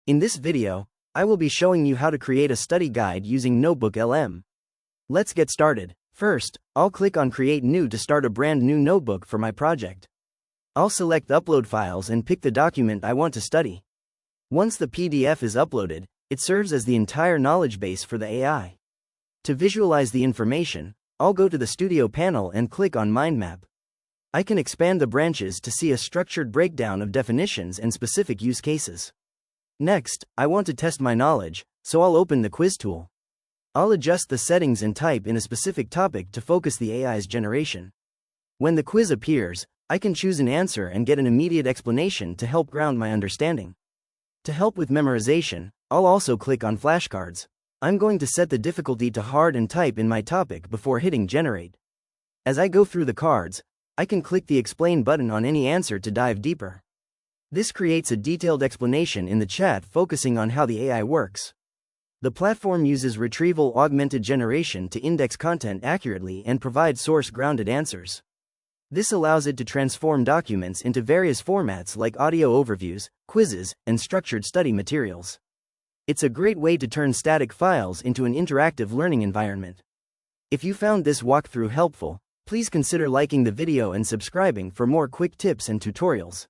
In this video, I will be showing you how to create a study guide using NotebookLM. Let's get started. First, I'll click on Create New to start a brand new notebook for my project. I'll select Upload Files and pick the document I want to study. Once the PDF is uploaded, it serves as the entire knowledge base for the AI. To visualize the information, I'll go to the Studio panel and click on Mind Map. I can expand the branches to see a structured breakdown of definitions and specific use cases. Next, I want to test my knowledge, so I'll open the Quiz tool. I'll adjust the settings and type in a specific topic to focus the AI's generation. When the quiz appears, I can choose an answer and get an immediate explanation to help ground my understanding. To help with memorization, I'll also click on flashcards. I'm going to set the difficulty to hard and type in my topic before hitting Generate. As I go through the cards, I can click the Explain button on any answer to dive deeper. This creates a detailed explanation in the chat focusing on how the AI works. The platform uses retrieval augmented generation to index content accurately and provide source-grounded answers. This allows it to transform documents into various formats like audio overviews, quizzes, and structured study materials. It's a great way to turn static files into an interactive learning environment. If you found this walkthrough helpful, please consider liking the video and subscribing for more quick tips and tutorials.